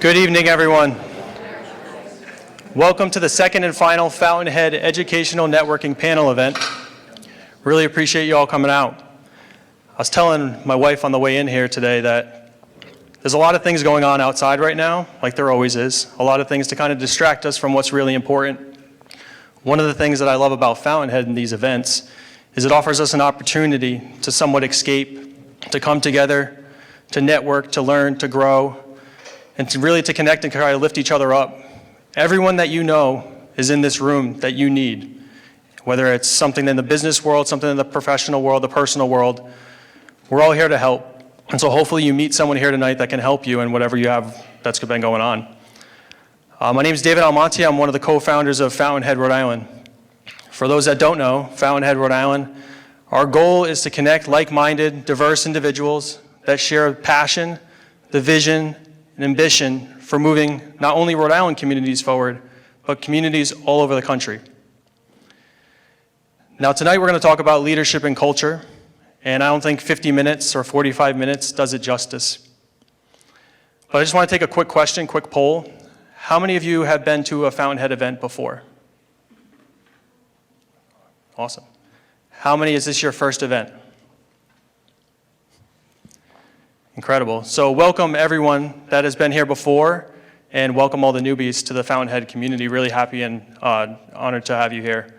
Good evening, everyone. Welcome to the second and final Fountainhead Educational Networking Panel event. Really appreciate you all coming out. I was telling my wife on the way in here today that there's a lot of things going on outside right now, like there always is. A lot of things to kind of distract us from what's really important. One of the things that I love about Fountainhead in these events is it offers us an opportunity to somewhat escape, to come together, to network, to learn, to grow, and to connect and try to lift each other up. Everyone that you know is in this room that you need, whether it's something in the business world, something in the professional world, the personal world. We're all here to help. And so hopefully you meet someone here tonight that can help you in whatever you have that's been going on. My name is David Almonte. I'm one of the co-founders of FountainHead Rhode Island. For those that don't know, FountainHead Rhode Island, our goal is to connect like-minded, diverse individuals that share passion, the vision, and ambition for moving not only Rhode Island communities forward, but communities all over the country. Now tonight we're going to talk about leadership and culture, and I don't think 50 minutes or 45 minutes does it justice. But I just want to take a quick question, quick poll. How many of you have been to a Fountainhead event before? Awesome. How many is this your first event? Incredible. So welcome everyone that has been here before, and welcome all the newbies to the Fountainhead community. Really happy and honored to have you here.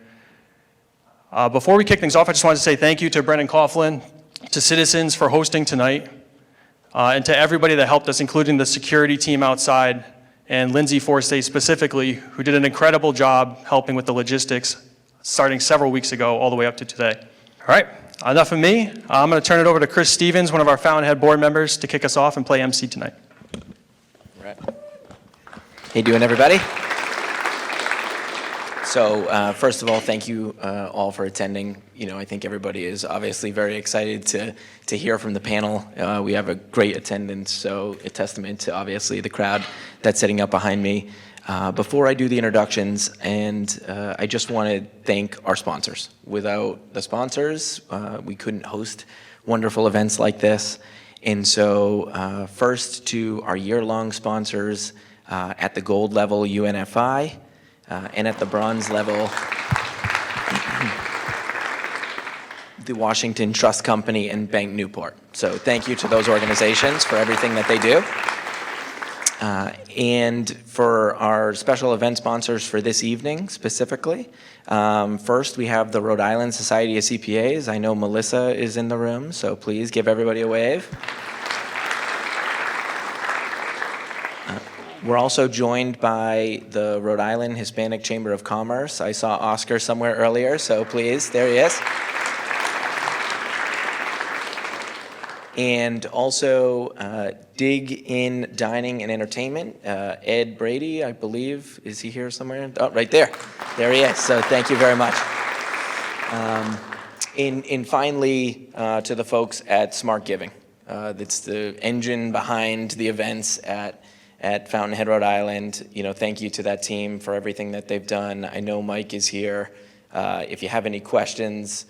Before we kick things off, I just wanted to say thank you to Brendan Coughlin, to Citizens for hosting tonight, and to everybody that helped us, including the security team outside, and Lindsay Forsay specifically, who did an incredible job helping with the logistics, starting several weeks ago all the way up to today. All right. Enough of me. I'm going to turn it over to Chris Stevens, one of our Fountainhead board members, to kick us off and play MC tonight. All right. How you doing, everybody? So first of all, thank you all for attending. I think everybody is obviously very excited to hear from the panel. We have a great attendance, so a testament to obviously the crowd that's sitting up behind me. Before I do the introductions, I just want to thank our sponsors. Without the sponsors, we couldn't host wonderful events like this. And so first to our year-long sponsors at the gold level, UNFI, and at the bronze level, the Washington Trust Company and Bank Newport. So thank you to those organizations for everything that they do. And for our special event sponsors for this evening specifically, first we have the Rhode Island Society of CPAs. I know Melissa is in the room, so please give everybody a wave. We're also joined by the Rhode Island Hispanic Chamber of Commerce. I saw Oscar somewhere earlier, so please, there he is. And also Dig In Dining and Entertainment, Ed Brady, I believe, is he here somewhere? Oh, right there. There he is. So thank you very much. And finally, to the folks at Smart Giving. That's the engine behind the events at Fountainhead, Rhode Island. Thank you to that team for everything that they've done. I know Mike is here. If you have any questions,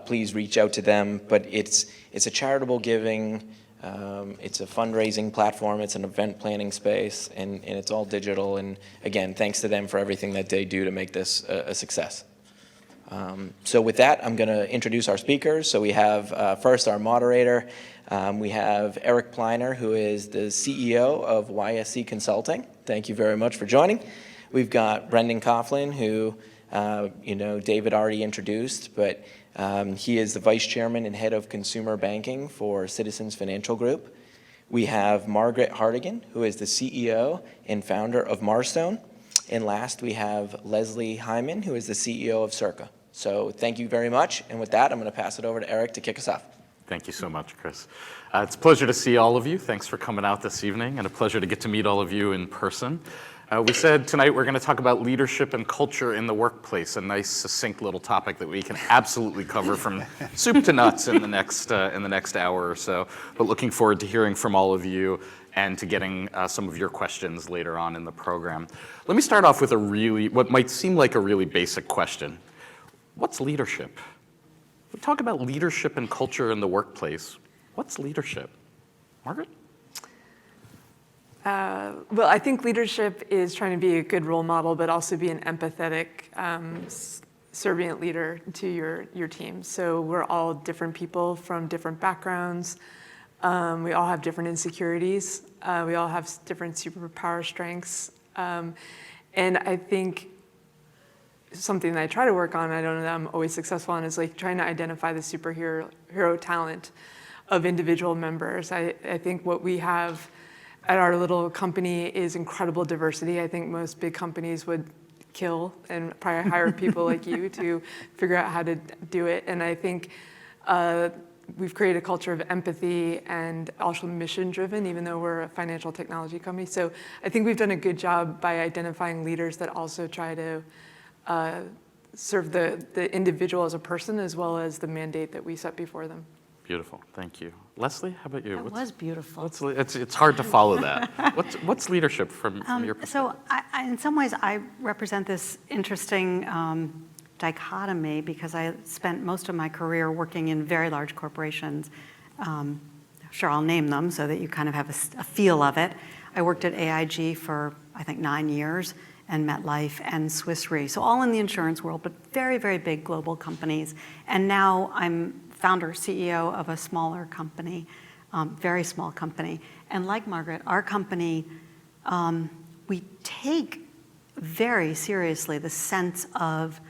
please reach out to them. But it's a charitable giving, it's a fundraising platform, it's an event planning space, and it's all digital. And again, thanks to them for everything that they do to make this a success. So with that, I'm going to introduce our speakers. So we have first our moderator. We have Eric Pliner, who is the CEO of YSC Consulting. Thank you very much for joining. We've got Brendan Coughlin, who David already introduced, but he is the Vice Chairman and Head of Consumer Banking for Citizens Financial Group. We have Margaret Hartigan, who is the CEO and founder of Marstone. And last, we have Leslie Hyman, who is the CEO of Circa. So thank you very much. And with that, I'm going to pass it over to Eric to kick us off. Thank you so much, Chris. It's a pleasure to see all of you. Thanks for coming out this evening, and a pleasure to get to meet all of you in person. We said tonight we're going to talk about leadership and culture in the workplace, a nice, succinct little topic that we can absolutely cover from soup to nuts in the next hour or so. But looking forward to hearing from all of you and to getting some of your questions later on in the program. Let me start off with what might seem like a really basic question. What's leadership? We talk about leadership and culture in the workplace. What's leadership? Margaret? Well, I think leadership is trying to be a good role model, but also be an empathetic, servient leader to your team. So we're all different people from different backgrounds. We all have different insecurities. We all have different superpower strengths. And I think something that I try to work on, I don't know that I'm always successful on, is like trying to identify the superhero talent of individual members. I think what we have at our little company is incredible diversity. I think most big companies would kill and probably hire people like you to figure out how to do it. And I think we've created a culture of empathy and also mission driven, even though we're a financial technology company. So I think we've done a good job by identifying leaders that also try to serve the individual as a person as well as the mandate that we set before them. Beautiful, thank you. Leslie, how about you? That was beautiful. It's hard to follow that. What's leadership from your perspective? So in some ways, I represent this interesting dichotomy because I spent most of my career working in very large corporations. Sure, I'll name them so that you kind of have a feel of it. I worked at AIG for, I think, 9 years, and MetLife and Swiss Re. So all in the insurance world, but very, very big global companies. And now I'm founder, CEO of a smaller company, very small company. And like Margaret, our company, we take very seriously the sense of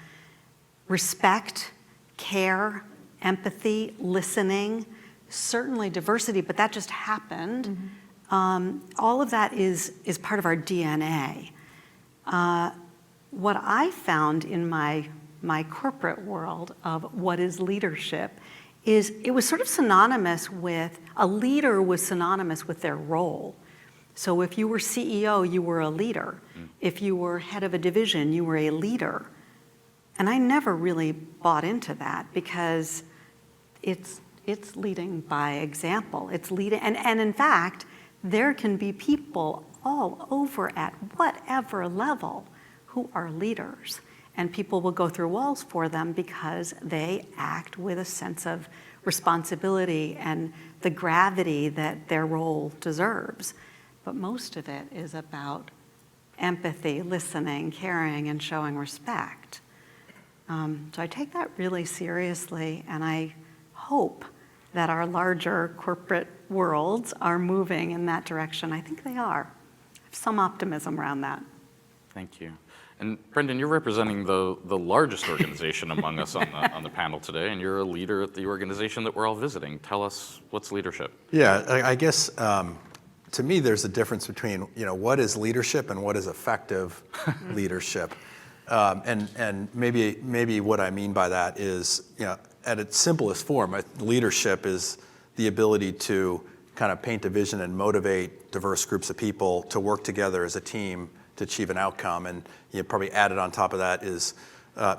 respect, care, empathy, listening, certainly diversity, but that just happened. Mm-hmm. All of that is part of our DNA. What I found in my corporate world of what is leadership is it was sort of synonymous with, a leader was synonymous with their role. So if you were CEO, you were a leader. If you were head of a division, you were a leader. And I never really bought into that because it's leading by example. It's leading, and in fact, there can be people all over at whatever level who are leaders. And people will go through walls for them because they act with a sense of responsibility and the gravity that their role deserves. But most of it is about empathy, listening, caring, and showing respect. So I take that really seriously, and I hope that our larger corporate worlds are moving in that direction. I think they are. I have some optimism around that. Thank you. And Brendan, you're representing the largest organization among us on the panel today, and you're a leader at the organization that we're all visiting. Tell us, what's leadership? Yeah, I guess to me there's a difference between what is leadership and what is effective leadership. And maybe what I mean by that is, at its simplest form, leadership is the ability to kind of paint a vision and motivate diverse groups of people to work together as a team to achieve an outcome. And probably added on top of that is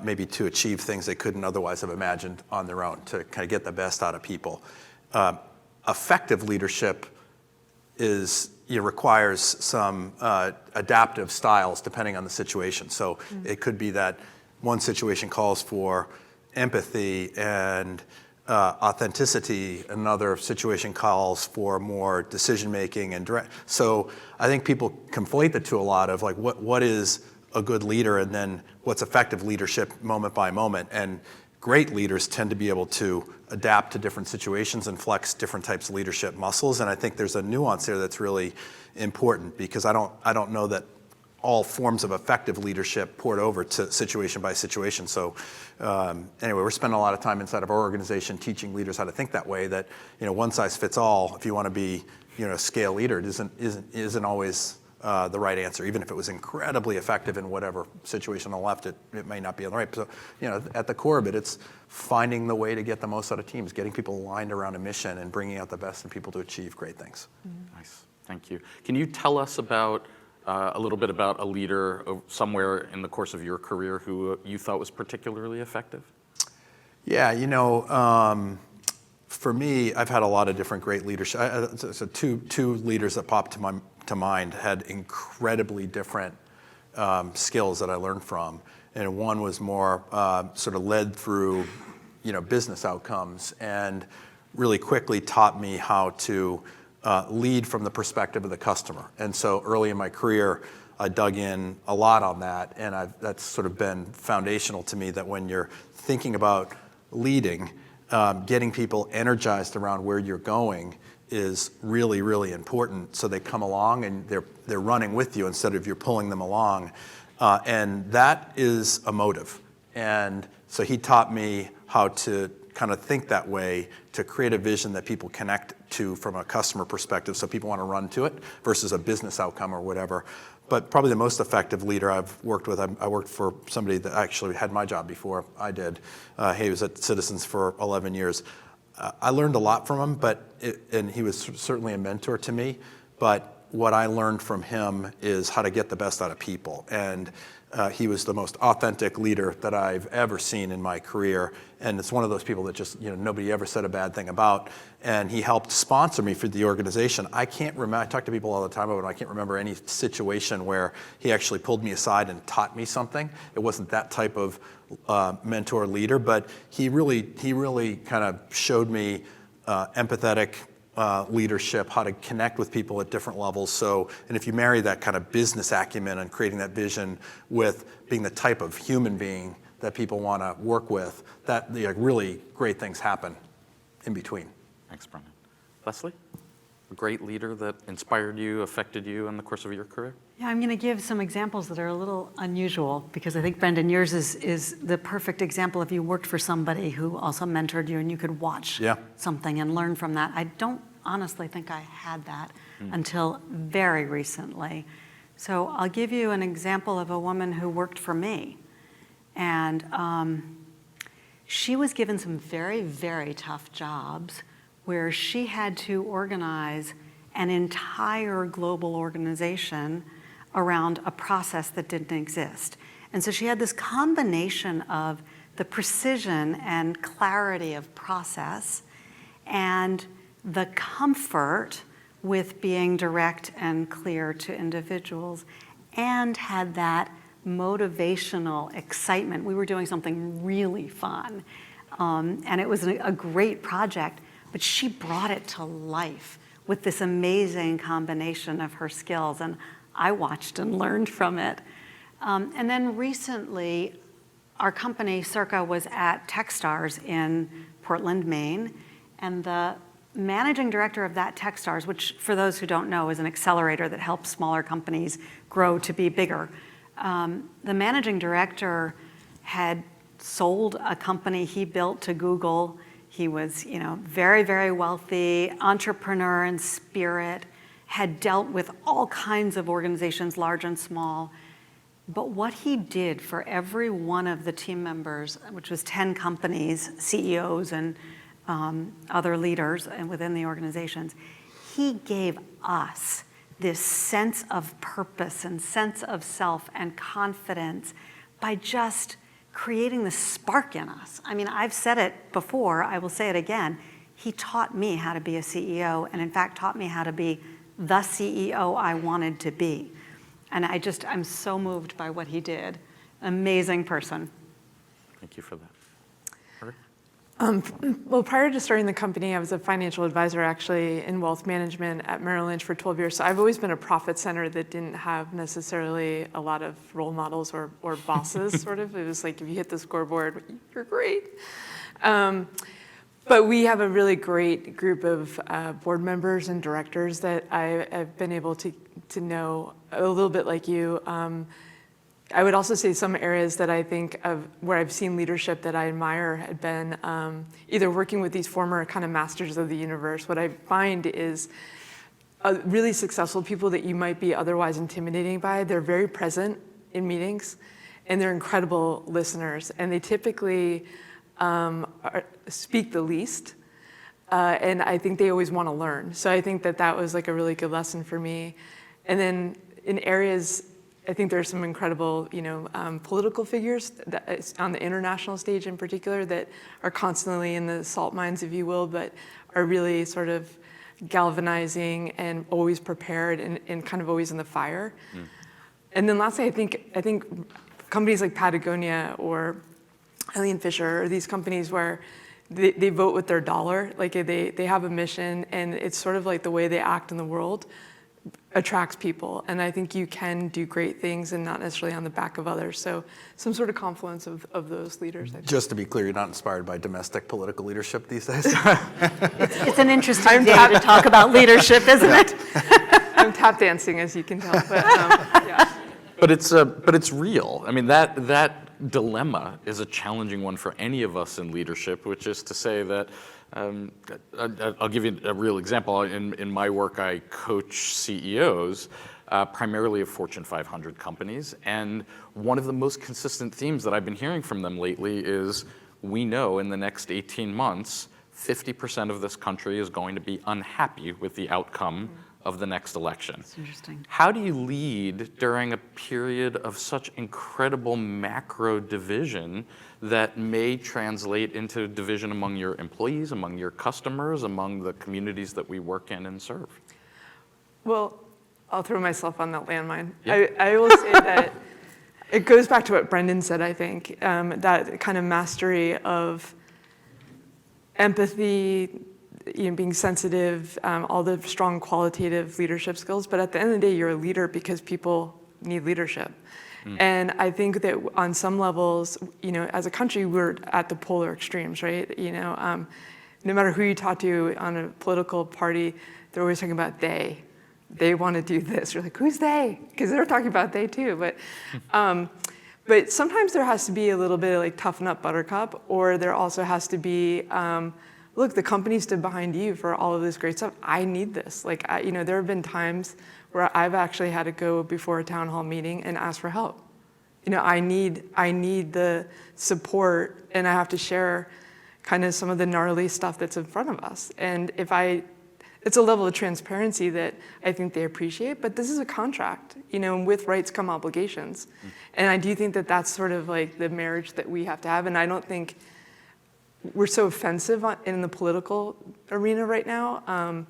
maybe to achieve things they couldn't otherwise have imagined on their own, to kind of get the best out of people. Effective leadership requires some adaptive styles depending on the situation. So it could be that one situation calls for empathy and authenticity, another situation calls for more decision making and direct. So I think people conflate the two a lot of like what is a good leader and then what's effective leadership moment by moment. And great leaders tend to be able to adapt to different situations and flex different types of leadership muscles. And I think there's a nuance there that's really important because I don't know that all forms of effective leadership poured over to situation by situation. So anyway, we're spending a lot of time inside of our organization teaching leaders how to think that way, that one size fits all. If you want to be a scale leader, it isn't always the right answer. Even if it was incredibly effective in whatever situation on the left, it may not be on the right. So at the core of it, it's finding the way to get the most out of teams, getting people aligned around a mission and bringing out the best in people to achieve great things. Nice, thank you. Can you tell us about a little bit about a leader somewhere in the course of your career who you thought was particularly effective? Yeah, for me, I've had a lot of different great leadership. So two leaders that popped to mind had incredibly different skills that I learned from. And one was more sort of led through, business outcomes and really quickly taught me how to lead from the perspective of the customer. And so early in my career, I dug in a lot on that, and that's sort of been foundational to me, that when you're thinking about leading, getting people energized around where you're going is really, really important. So they come along and they're running with you instead of you're pulling them along. And that is a motive. And so he taught me how to kind of think that way, to create a vision that people connect to from a customer perspective, so people want to run to it versus a business outcome or whatever. But probably the most effective leader I've worked with, I worked for somebody that actually had my job before I did. He was at Citizens for 11 years. I learned a lot from him, and he was certainly a mentor to me. But what I learned from him is how to get the best out of people. And he was the most authentic leader that I've ever seen in my career. And it's one of those people that just, nobody ever said a bad thing about. And he helped sponsor me for the organization. I can't remember, I talk to people all the time about it, I can't remember any situation where he actually pulled me aside and taught me something. It wasn't that type of mentor leader, but he really kind of showed me empathetic leadership, how to connect with people at different levels. And if you marry that kind of business acumen and creating that vision with being the type of human being that people want to work with, that really great things happen in between. Thanks, Brendan. Leslie, a great leader that inspired you, affected you in the course of your career? Yeah, I'm going to give some examples that are a little unusual, because I think, Brendan, yours is the perfect example if you worked for somebody who also mentored you and you could watch something and learn from that. I don't honestly think I had that until very recently. So I'll give you an example of a woman who worked for me. And she was given some very, very tough jobs where she had to organize an entire global organization around a process that didn't exist. And so she had this combination of the precision and clarity of process and the comfort with being direct and clear to individuals, and had that motivational excitement. We were doing something really fun, and it was a great project, but she brought it to life with this amazing combination of her skills, and I watched and learned from it. And then recently, our company, Circa, was at Techstars in Portland, Maine, and the managing director of that Techstars, which for those who don't know is an accelerator that helps smaller companies grow to be bigger. The managing director had sold a company he built to Google. He was, very, very wealthy, entrepreneur in spirit, had dealt with all kinds of organizations, large and small. But what he did for every one of the team members, which was 10 companies, CEOs and other leaders within the organizations, he gave us this sense of purpose and sense of self and confidence by just creating the spark in us. I mean, I've said it before, I will say it again. He taught me how to be a CEO, and in fact taught me how to be the CEO I wanted to be. And I'm so moved by what he did. Amazing person. Thank you for that. Well, prior to starting the company, I was a financial advisor actually in wealth management at Merrill Lynch for 12 years. So I've always been a profit center that didn't have necessarily a lot of role models or bosses, sort of. It was like, if you hit the scoreboard, you're great. But we have a really great group of board members and directors that I've been able to know a little bit like you. I would also say some areas that I think of where I've seen leadership that I admire had been either working with these former kind of masters of the universe. What I find is really successful people that you might be otherwise intimidating by, they're very present in meetings and they're incredible listeners. And they typically speak the least. And I think they always want to learn. So I think that was like a really good lesson for me. And then in areas, I think there are some incredible, political figures that on the international stage in particular that are constantly in the salt mines, if you will, but are really sort of galvanizing and always prepared and kind of always in the fire. And then lastly, I think companies like Patagonia or Helene Fisher, or these companies where they vote with their dollar. Like they have a mission, and it's sort of like the way they act in the world attracts people. And I think you can do great things and not necessarily on the back of others. So some sort of confluence of those leaders, I think. Just to be clear, you're not inspired by domestic political leadership these days? It's an interesting day to talk about leadership, isn't it? I'm tap dancing, as you can tell, but yeah. But it's real. I mean, that dilemma is a challenging one for any of us in leadership, which is to say that, I'll give you a real example. In my work, I coach CEOs, primarily of Fortune 500 companies, and one of the most consistent themes that I've been hearing from them lately is, we know in the next 18 months, 50% of this country is going to be unhappy with the outcome of the next election. That's interesting. How do you lead during a period of such incredible macro division that may translate into division among your employees, among your customers, among the communities that we work in and serve? Well, I'll throw myself on that landmine. Yeah. I will say that it goes back to what Brendan said, I think, that kind of mastery of empathy, being sensitive, all the strong qualitative leadership skills. But at the end of the day, you're a leader because people need leadership. And I think that on some levels, as a country, we're at the polar extremes, right? No matter who you talk to on a political party, they're always talking about they. They want to do this. You're like, who's they? Because they're talking about they too. But sometimes there has to be a little bit of like toughen up, buttercup, or there also has to be, look, the company stood behind you for all of this great stuff. I need this. Like, there have been times where I've actually had to go before a town hall meeting and ask for help. I need the support, and I have to share kind of some of the gnarly stuff that's in front of us. And it's a level of transparency that I think they appreciate, but this is a contract, and with rights come obligations. And I do think that that's sort of like the marriage that we have to have, and I don't think we're so offensive in the political arena right now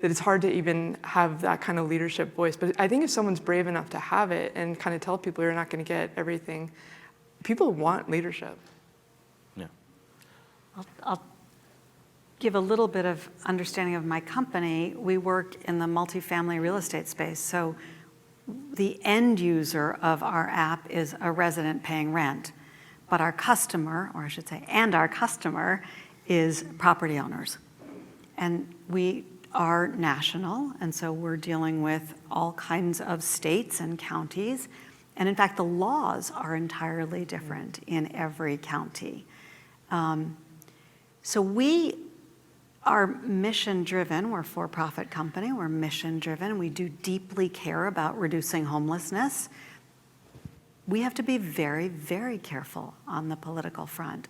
that it's hard to even have that kind of leadership voice. But I think if someone's brave enough to have it and kind of tell people you're not going to get everything, people want leadership. Yeah. I'll give a little bit of understanding of my company. We work in the multifamily real estate space. So the end user of our app is a resident paying rent. But our customer, or I should say, and our customer is property owners. And we are national, and so we're dealing with all kinds of states and counties. And in fact, the laws are entirely different in every county. So we are mission-driven. We're a for-profit company. We're mission-driven. We do deeply care about reducing homelessness. We have to be very, very careful on the political front.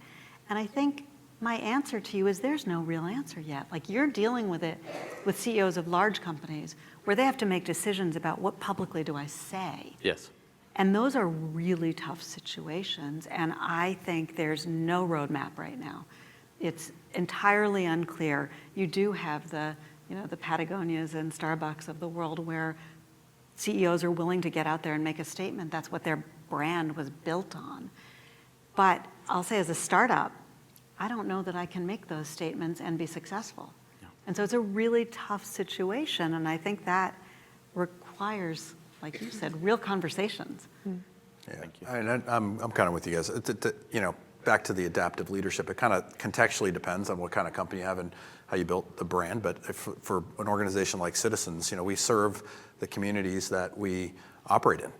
And I think my answer to you is there's no real answer yet. Like, you're dealing with it with CEOs of large companies where they have to make decisions about what publicly do I say. Yes. And those are really tough situations. And I think there's no roadmap right now. It's entirely unclear. You do have the Patagonias and Starbucks of the world where CEOs are willing to get out there and make a statement. That's what their brand was built on. But I'll say, as a startup, I don't know that I can make those statements and be successful. Yeah. And so it's a really tough situation, and I think that requires, like you said, real conversations. Yeah. Thank you. I'm kind of with you guys. Back to the adaptive leadership, it kind of contextually depends on what kind of company you have and how you built the brand. But for an organization like Citizens, we serve the communities that we operate in,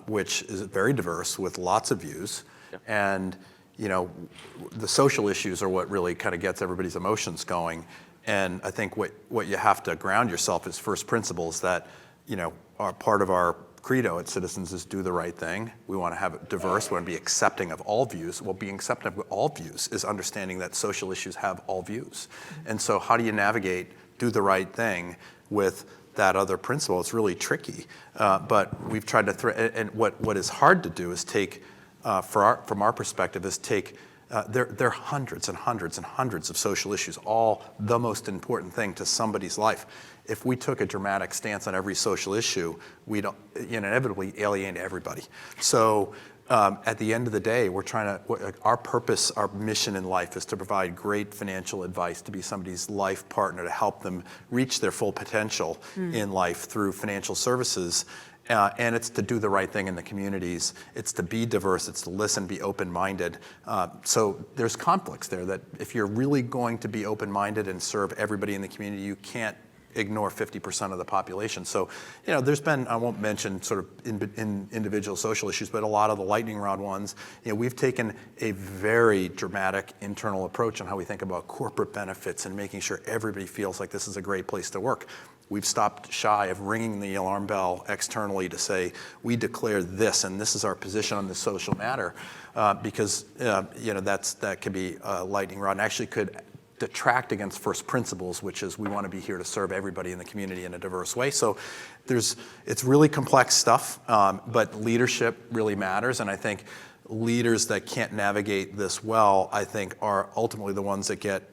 which is very diverse with lots of views. Yep. And the social issues are what really kind of gets everybody's emotions going. And I think what you have to ground yourself is first principles that, are part of our credo at Citizens is do the right thing. We want to have it diverse. We want to be accepting of all views. Well, being accepting of all views is understanding that social issues have all views. And so how do you navigate do the right thing with that other principle? It's really tricky. But we've tried to, and what is hard to do is take, from our perspective, is take, there are hundreds and hundreds and hundreds of social issues, all the most important thing to somebody's life. If we took a dramatic stance on every social issue, we'd inevitably alienate everybody. So at the end of the day, our purpose, our mission in life is to provide great financial advice, to be somebody's life partner, to help them reach their full potential in life through financial services. And it's to do the right thing in the communities. It's to be diverse. It's to listen, be open-minded. So there's conflicts there that if you're really going to be open-minded and serve everybody in the community, you can't ignore 50% of the population. So, there's been, I won't mention sort of in individual social issues, but a lot of the lightning rod ones, we've taken a very dramatic internal approach on how we think about corporate benefits and making sure everybody feels like this is a great place to work. We've stopped shy of ringing the alarm bell externally to say, we declare this, and this is our position on this social matter, because, that could be a lightning rod and actually could detract against first principles, which is we want to be here to serve everybody in the community in a diverse way. So it's really complex stuff, but leadership really matters. And I think leaders that can't navigate this well, I think, are ultimately the ones that get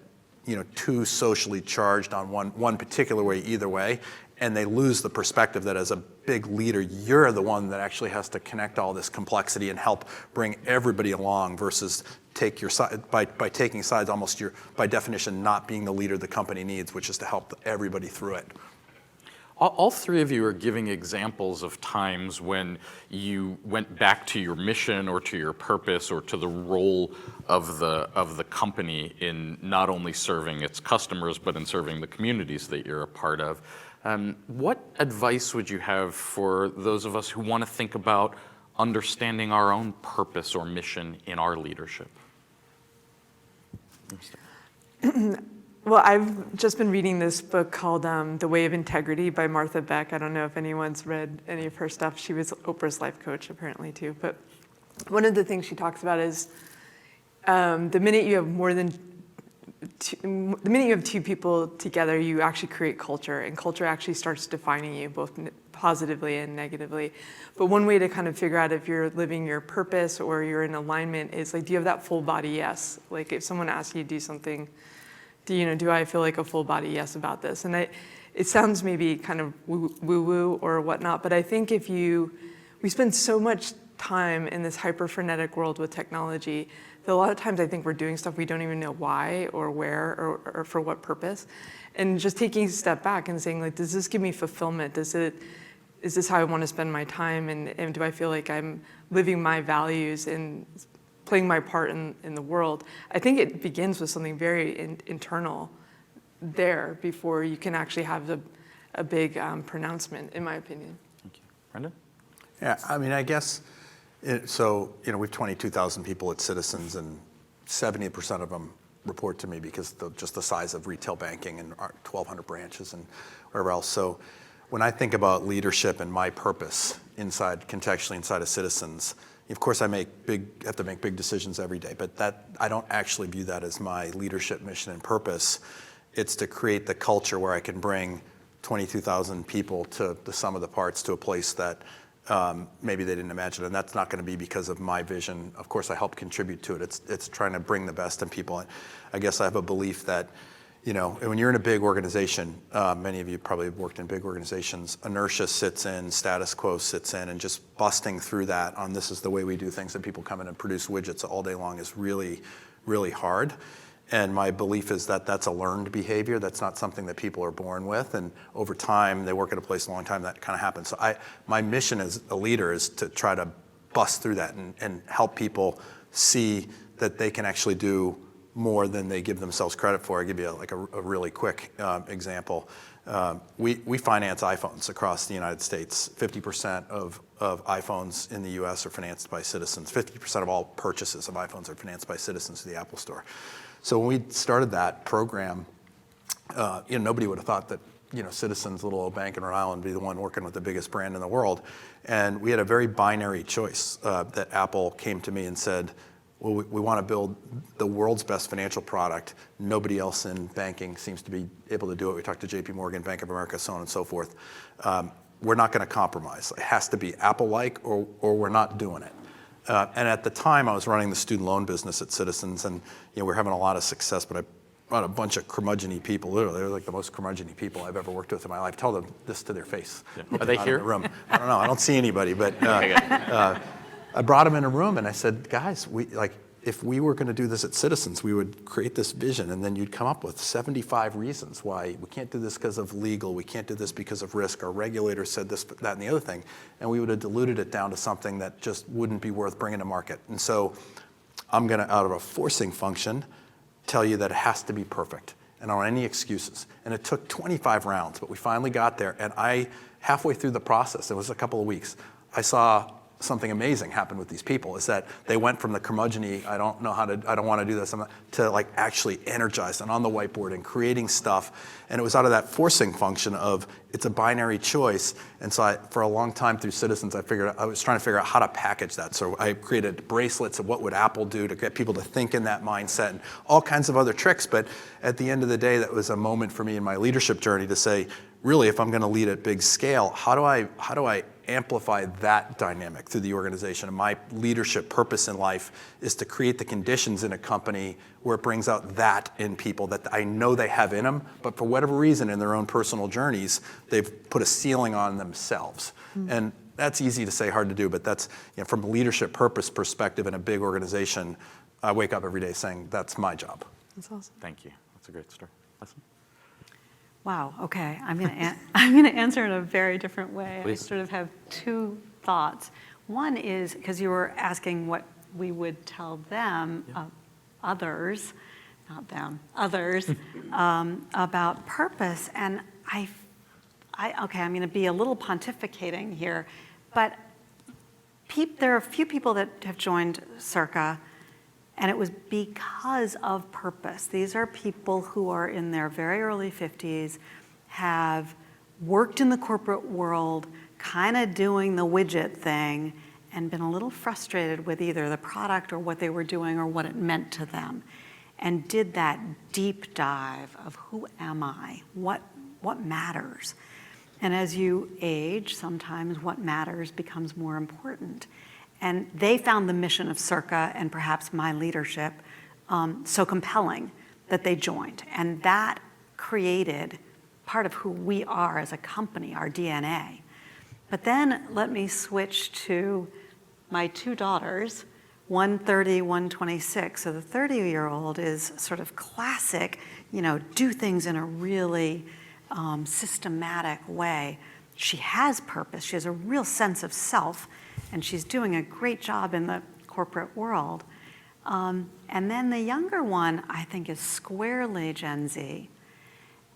too socially charged on one particular way either way, and they lose the perspective that as a big leader, you're the one that actually has to connect all this complexity and help bring everybody along versus take your side, by taking sides, almost you're, by definition, not being the leader the company needs, which is to help everybody through it. All three of you are giving examples of times when you went back to your mission or to your purpose or to the role of the company in not only serving its customers, but in serving the communities that you're a part of. What advice would you have for those of us who want to think about understanding our own purpose or mission in our leadership? Well, I've just been reading this book called The Way of Integrity by Martha Beck. I don't know if anyone's read any of her stuff. She was Oprah's life coach, apparently, too. But one of the things she talks about is the minute you have two people together, you actually create culture, and culture actually starts defining you both positively and negatively. But one way to kind of figure out if you're living your purpose or you're in alignment is like, do you have that full body yes? Like if someone asks you to do something, do I feel like a full body yes about this? And it sounds maybe kind of woo-woo or whatnot, but I think we spend so much time in this hyper-frenetic world with technology that a lot of times I think we're doing stuff we don't even know why or where or for what purpose. And just taking a step back and saying, like, does this give me fulfillment? Is this how I want to spend my time? And do I feel like I'm living my values and playing my part in the world? I think it begins with something very internal there before you can actually have a big pronouncement, in my opinion. Thank you. Brendan? Yeah, I mean, I guess, we have 22,000 people at Citizens, and 70% of them report to me because just the size of retail banking and our 1,200 branches and wherever else. So when I think about leadership and my purpose contextually inside of Citizens, of course I have to make big decisions every day, but I don't actually view that as my leadership mission and purpose. It's to create the culture where I can bring 22,000 people to the sum of the parts to a place that maybe they didn't imagine, and that's not going to be because of my vision. Of course, I help contribute to it. It's trying to bring the best in people. And I guess I have a belief that, when you're in a big organization, many of you probably have worked in big organizations, inertia sits in, status quo sits in, and just busting through that on this is the way we do things, and people come in and produce widgets all day long is really, really hard. And my belief is that that's a learned behavior. That's not something that people are born with. And over time, they work at a place a long time, that kind of happens. So my mission as a leader is to try to bust through that and help people see that they can actually do more than they give themselves credit for. I'll give you a really quick example. We finance iPhones across the United States. 50% of iPhones in the US are financed by Citizens. 50% of all purchases of iPhones are financed by Citizens to the Apple Store. So when we started that program, nobody would have thought that Citizens, little old bank in Rhode Island, would be the one working with the biggest brand in the world. And we had a very binary choice that Apple came to me and said, well, we want to build the world's best financial product. Nobody else in banking seems to be able to do it. We talked to JP Morgan, Bank of America, so on and so forth. We're not going to compromise. It has to be Apple-like or we're not doing it. And at the time, I was running the student loan business at Citizens, and we're having a lot of success, but I brought a bunch of curmudgeon-y people. Literally, they're like the most curmudgeon-y people I've ever worked with in my life. Tell them this to their face. Yeah. Are they here? In the room. I don't know. I don't see anybody, but I brought them in a room and I said, guys, if we were going to do this at Citizens, we would create this vision, and then you'd come up with 75 reasons why we can't do this because of legal, we can't do this because of risk, our regulator said this, that, and the other thing, and we would have diluted it down to something that just wouldn't be worth bringing to market. And so I'm going to, out of a forcing function, tell you that it has to be perfect, and I don't want any excuses. And it took 25 rounds, but we finally got there, and halfway through the process, it was a couple of weeks, I saw something amazing happen with these people, is that they went from the curmudgeon-y, I don't want to do this, to like actually energized and on the whiteboard and creating stuff. And it was out of that forcing function of, it's a binary choice. And so for a long time through Citizens, I was trying to figure out how to package that. So I created bracelets of what would Apple do to get people to think in that mindset and all kinds of other tricks. But at the end of the day, that was a moment for me in my leadership journey to say, really, if I'm going to lead at big scale, how do I amplify that dynamic through the organization? And my leadership purpose in life is to create the conditions in a company where it brings out that in people that I know they have in them, but for whatever reason in their own personal journeys, they've put a ceiling on themselves. And that's easy to say, hard to do, but that's, from a leadership purpose perspective in a big organization, I wake up every day saying, that's my job. That's awesome. Thank you. That's a great story. Leslie? Wow, okay. I'm gonna answer in a very different way. Please. I sort of have two thoughts. One is, because you were asking what we would tell them, others, not them, others, about purpose. And okay, I'm gonna be a little pontificating here, but there are a few people that have joined Circa, and it was because of purpose. These are people who are in their very early 50s, have worked in the corporate world, kind of doing the widget thing, and been a little frustrated with either the product or what they were doing or what it meant to them, and did that deep dive of who am I, what matters. And as you age, sometimes what matters becomes more important. And they found the mission of Circa and perhaps my leadership so compelling that they joined. And that created part of who we are as a company, our DNA. But then let me switch to my two daughters, one 30, one 26. So the 30-year-old is sort of classic, do things in a really systematic way. She has purpose. She has a real sense of self. And she's doing a great job in the corporate world. And then the younger one, I think, is squarely Gen Z.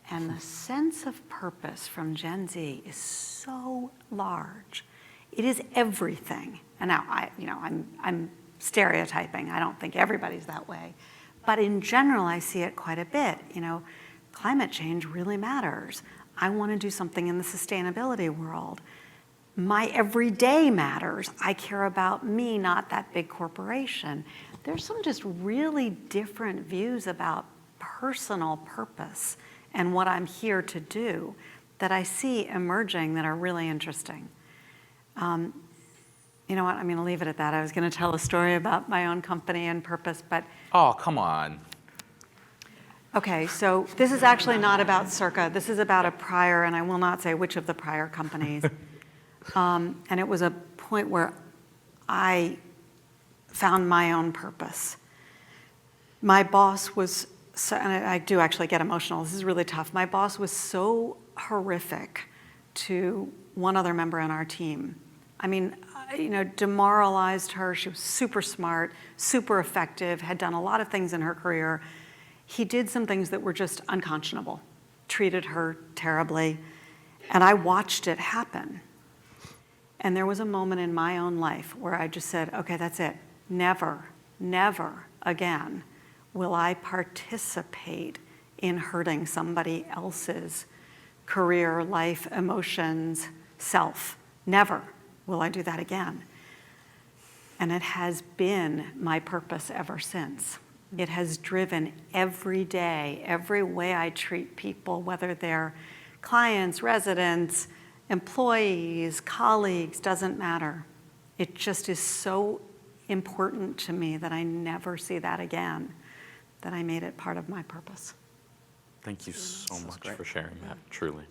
And the sense of purpose from Gen Z is so large. It is everything. And now, I'm stereotyping. I don't think everybody's that way. But in general, I see it quite a bit. Climate change really matters. I want to do something in the sustainability world. My everyday matters. I care about me, not that big corporation. There's some just really different views about personal purpose and what I'm here to do that I see emerging that are really interesting. You know what, I'm gonna leave it at that. I was gonna tell a story about my own company and purpose, but. Oh, come on. Okay, so this is actually not about Circa. This is about a prior, and I will not say which of the prior companies. And it was a point where I found my own purpose. My boss was, and I do actually get emotional, this is really tough. My boss was so horrific to one other member on our team. I mean, demoralized her. She was super smart, super effective, had done a lot of things in her career. He did some things that were just unconscionable, treated her terribly, and I watched it happen. And there was a moment in my own life where I just said, okay, that's it. Never, never again will I participate in hurting somebody else's career, life, emotions, self. Never will I do that again. And it has been my purpose ever since. It has driven every day, every way I treat people, whether they're clients, residents, employees, colleagues, doesn't matter. It just is so important to me that I never see that again, that I made it part of my purpose. Thank you so much for sharing that, truly.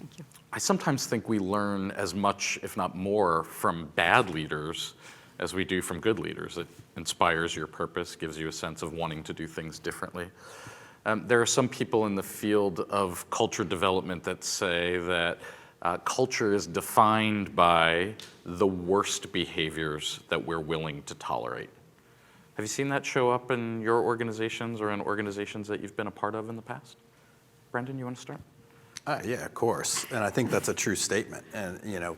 Thank you. I sometimes think we learn as much, if not more, from bad leaders as we do from good leaders. It inspires your purpose, gives you a sense of wanting to do things differently. There are some people in the field of culture development that say that culture is defined by the worst behaviors that we're willing to tolerate. Have you seen that show up in your organizations or in organizations that you've been a part of in the past? Brendan, you want to start? Yeah, of course, and I think that's a true statement. And yeah,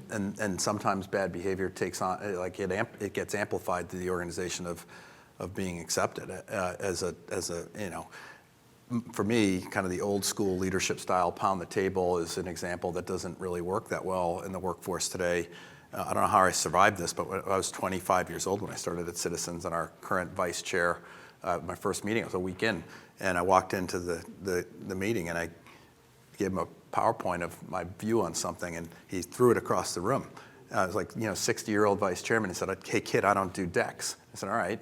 and sometimes bad behavior takes on, like it gets amplified to the organization of being accepted as a for me, kind of the old school leadership style, pound the table, is an example that doesn't really work that well in the workforce today. I don't know how I survived this, but I was 25 years old when I started at Citizens, and our current vice chair, my first meeting, it was a weekend, and I walked into the meeting and I gave him a PowerPoint of my view on something, and he threw it across the room. I was like, 60-year-old vice chairman. He said, "Hey kid, I don't do decks." I said, "All right."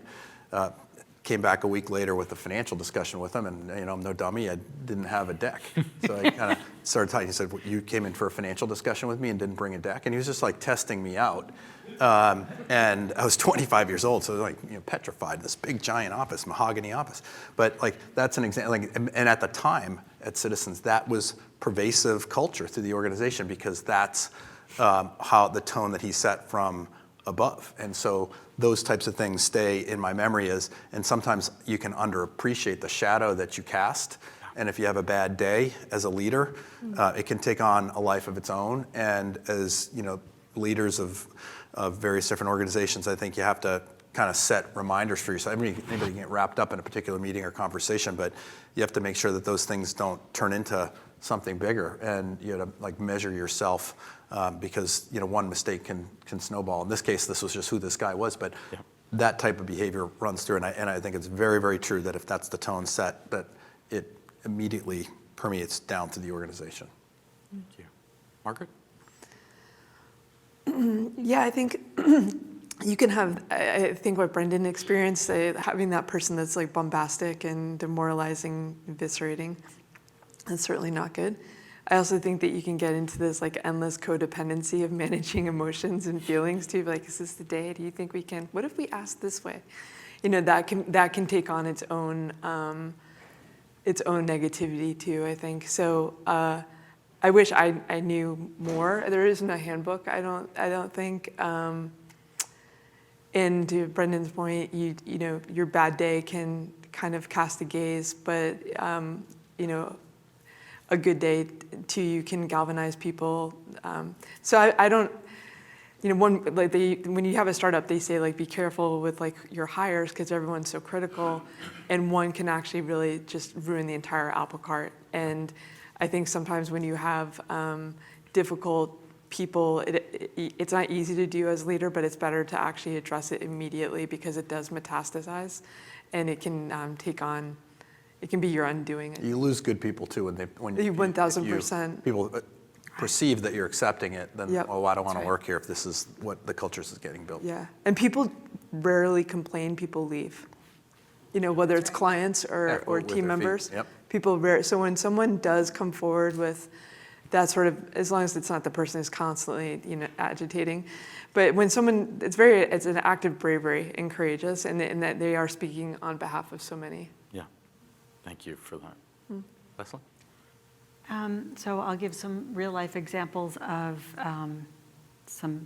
Came back a week later with a financial discussion with him, and I'm no dummy, I didn't have a deck. So I kind of started talking. He said, "You came in for a financial discussion with me and didn't bring a deck?" And he was just like testing me out. And I was 25 years old, so like petrified, this big giant office, mahogany office. But like that's an example. And at the time at Citizens, that was pervasive culture through the organization, because that's how the tone that he set from above. And so those types of things stay in my memory and sometimes you can underappreciate the shadow that you cast. And if you have a bad day as a leader, it can take on a life of its own. And as leaders of various different organizations, I think you have to kind of set reminders for yourself. Anybody can get wrapped up in a particular meeting or conversation, but you have to make sure that those things don't turn into something bigger, and you have to measure yourself, because one mistake can snowball. In this case, this was just who this guy was, but that type of behavior runs through, and I think it's very, very true that if that's the tone set, that it immediately permeates down to the organization. Thank you. Margaret? Yeah, I think you can have, I think what Brendan experienced, having that person that's like bombastic and demoralizing, eviscerating, that's certainly not good. I also think that you can get into this like endless codependency of managing emotions and feelings too. Like, is this the day? Do you think we can? What if we ask this way? That can take on its own negativity too, I think. So I wish I knew more. There isn't a handbook. I don't think. And to Brendan's point, your bad day can kind of cast a gaze, but a good day too, you can galvanize people. So I don't, when you have a startup, they say like be careful with like your hires because everyone's so critical, and one can actually really just ruin the entire apple cart. And I think sometimes when you have difficult people, it's not easy to do as a leader, but it's better to actually address it immediately because it does metastasize, and it can take on. It can be your undoing. You lose good people too when 1,000%. People perceive that you're accepting it. Then, Yep. I don't want to work here if this is what the culture is getting built. Yeah, and people rarely complain. People leave. Whether it's clients or with team their feet. members. Yep. So when someone does come forward with that sort of, as long as it's not the person who's constantly agitating, but when someone, it's an act of bravery and courageous, and that they are speaking on behalf of so many. Yeah. Thank you for that. Leslie? So I'll give some real life examples of some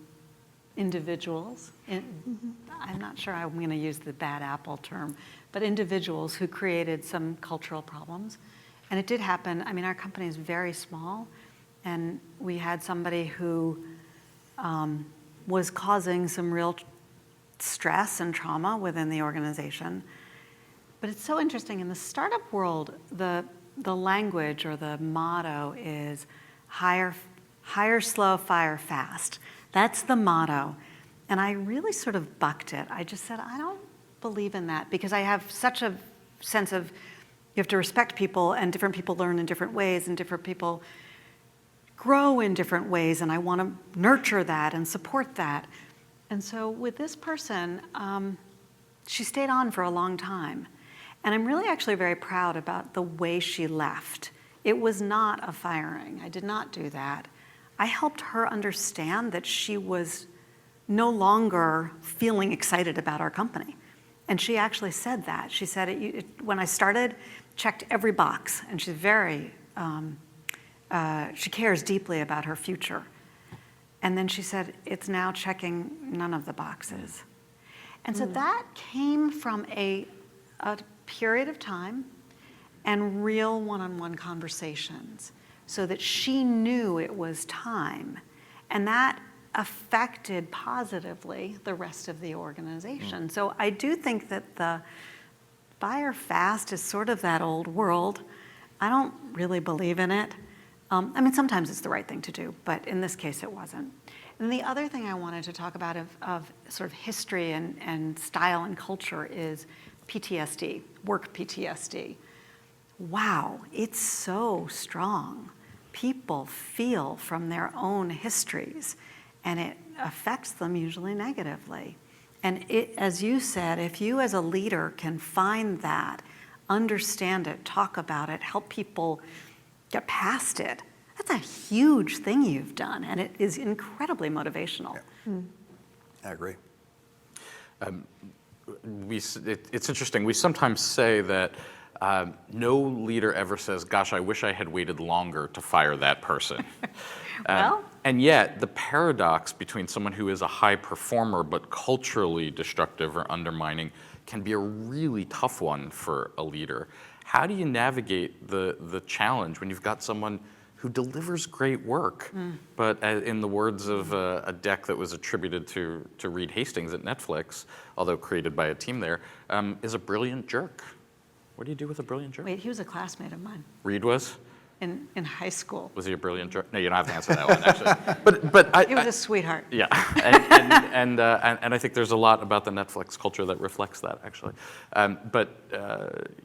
individuals. I'm not sure I'm going to use the bad apple term, but individuals who created some cultural problems. And it did happen. I mean, our company is very small, and we had somebody who was causing some real stress and trauma within the organization. But it's so interesting. In the startup world, the language or the motto is hire slow, fire fast. That's the motto. And I really sort of bucked it. I just said, I don't believe in that, because I have such a sense of you have to respect people, and different people learn in different ways, and different people grow in different ways, and I want to nurture that and support that. And so with this person, she stayed on for a long time. And I'm really actually very proud about the way she left. It was not a firing. I did not do that. I helped her understand that she was no longer feeling excited about our company. And she actually said that. She said, when I started, checked every box, and she's very, she cares deeply about her future. And then she said, it's now checking none of the boxes. And so that came from a period of time and real one-on-one conversations so that she knew it was time. And that affected positively the rest of the organization. So I do think that the fire fast is sort of that old world. I don't really believe in it. I mean, sometimes it's the right thing to do, but in this case it wasn't. And the other thing I wanted to talk about of sort of history and style and culture is PTSD, work PTSD. Wow, it's so strong. People feel from their own histories, and it affects them usually negatively. And it, as you said, if you as a leader can find that, understand it, talk about it, help people get past it, that's a huge thing you've done, and it is incredibly motivational. Yeah. I agree. It's interesting. We sometimes say that no leader ever says, gosh, I wish I had waited longer to fire that person. Well. And yet, the paradox between someone who is a high performer but culturally destructive or undermining can be a really tough one for a leader. How do you navigate the challenge when you've got someone who delivers great work, but in the words of a deck that was attributed to Reed Hastings at Netflix, although created by a team there, is a brilliant jerk? What do you do with a brilliant jerk? Wait, he was a classmate of mine Reed was? in high school. Was he a brilliant jerk? No, you don't have to answer that one, actually. But He was a sweetheart. yeah, and I think there's a lot about the Netflix culture that reflects that, actually.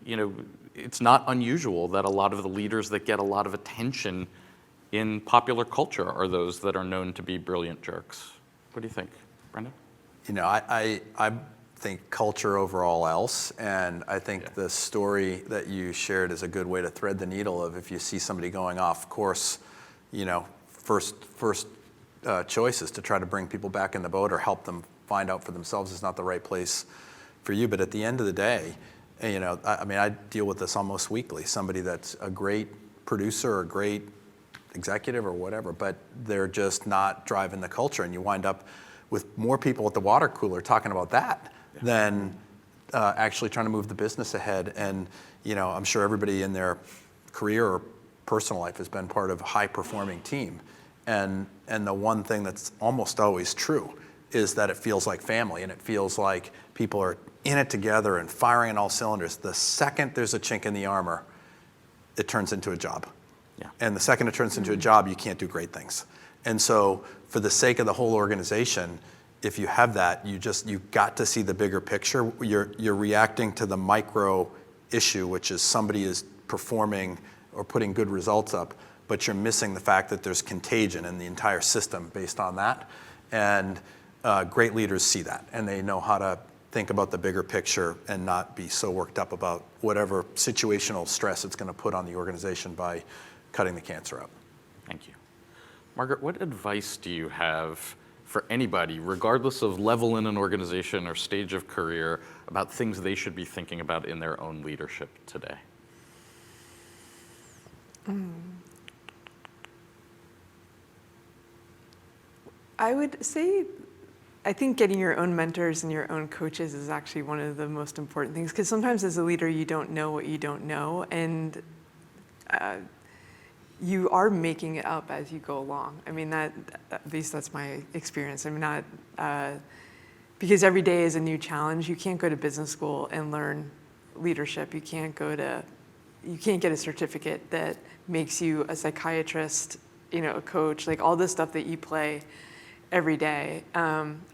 You know, it's not unusual that a lot of the leaders that get a lot of attention in popular culture are those that are known to be brilliant jerks. What do you think, Brendan? You know, I think culture over all else, and I think the story that you shared is a good way to thread the needle of if you see somebody going off course, you know, first choice is to try to bring people back in the boat or help them find out for themselves is not the right place for you. But at the end of the day, you know, I mean, I deal with this almost weekly. Somebody that's a great producer or a great executive or whatever, but they're just not driving the culture, and you wind up with more people at the water cooler talking about that than actually trying to move the business ahead. And you know, I'm sure everybody in their career or personal life has been part of a high-performing team, and the one thing that's almost always true is that it feels like family, and it feels like people are in it together and firing on all cylinders. The second there's a chink in the armor, it turns into a job. Yeah. And the second it turns into a job, you can't do great things. And so for the sake of the whole organization, if you have that, you've got to see the bigger picture. You're reacting to the micro issue, which is somebody is performing or putting good results up, but you're missing the fact that there's contagion in the entire system based on that. And great leaders see that, and they know how to think about the bigger picture and not be so worked up about whatever situational stress it's going to put on the organization by cutting the cancer out. Thank you. Margaret, what advice do you have for anybody, regardless of level in an organization or stage of career, about things they should be thinking about in their own leadership today? I would say, I think getting your own mentors and your own coaches is actually one of the most important things, because sometimes as a leader you don't know what you don't know, and you are making it up as you go along. I mean, that, at least that's my experience. I'm not, because every day is a new challenge. You can't go to business school and learn leadership. You can't get a certificate that makes you a psychiatrist, you know, a coach, like all this stuff that you play every day.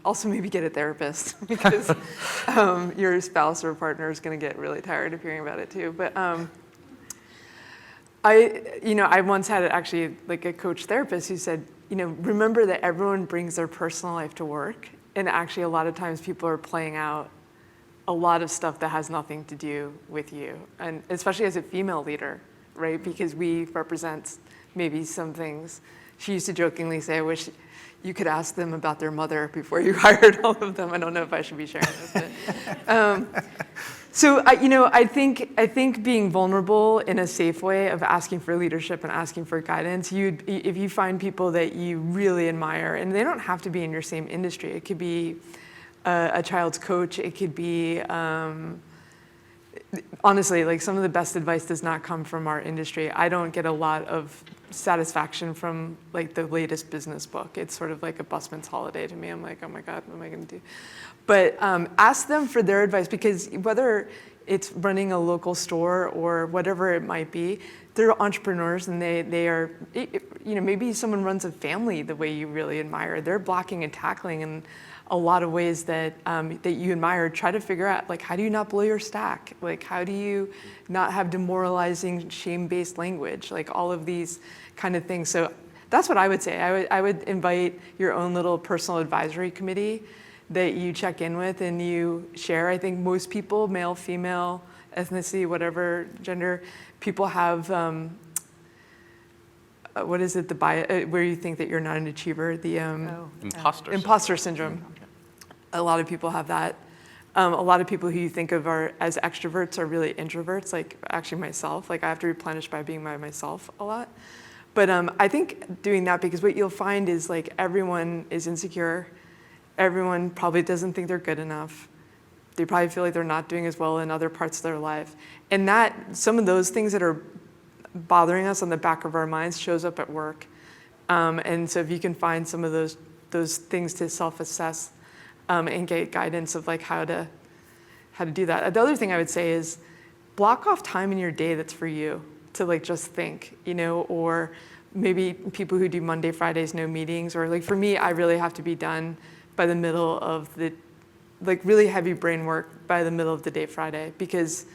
Also maybe get a therapist, because your spouse or partner is going to get really tired of hearing about it too. But I once had actually like a coach therapist who said, you know, remember that everyone brings their personal life to work, and actually a lot of times people are playing out a lot of stuff that has nothing to do with you, and especially as a female leader, right? Because we represent maybe some things. She used to jokingly say, I wish you could ask them about their mother before you hired all of them. I don't know if I should be sharing this, but. So I think being vulnerable in a safe way of asking for leadership and asking for guidance, if you find people that you really admire, and they don't have to be in your same industry. It could be a child's coach. It could be, honestly, like some of the best advice does not come from our industry. I don't get a lot of satisfaction from like the latest business book. It's sort of like a busman's holiday to me. I'm like, oh my God, what am I going to do? But ask them for their advice, because whether it's running a local store or whatever it might be, they're entrepreneurs, and they are, maybe someone runs a family the way you really admire. They're blocking and tackling in a lot of ways that you admire. Try to figure out, like, how do you not blow your stack? Like, how do you not have demoralizing, shame-based language? Like, all of these kind of things. So that's what I would say. I would invite your own little personal advisory committee that you check in with and you share. I think most people, male, female, ethnicity, whatever gender, people have, what is it, the bias, where you think that you're not an achiever, the imposter syndrome. A lot of people have that. A lot of people who you think of as extroverts are really introverts, like actually myself. Like I have to replenish by being by myself a lot. But I think doing that, because what you'll find is like everyone is insecure. Everyone probably doesn't think they're good enough. They probably feel like they're not doing as well in other parts of their life. And some of those things that are bothering us on the back of our minds shows up at work. And so if you can find some of those things to self-assess and get guidance of like how to do that. The other thing I would say is block off time in your day that's for you to like just think, or maybe people who do Monday, Fridays, no meetings, or like for me, I really have to be done by the middle of the, like really heavy brain work by the middle of the day Friday, because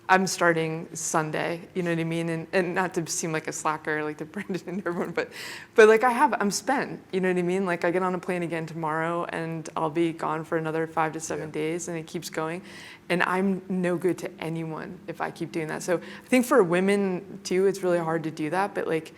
I'm starting Sunday, you know what I mean? And not to seem like a slacker, like to Brandon and everyone, but like I'm spent, you know what I mean? Like I get on a plane again tomorrow and I'll be gone for another 5 to 7 days, and it keeps going. And I'm no good to anyone if I keep doing that. So I think for women too, it's really hard to do that, but like,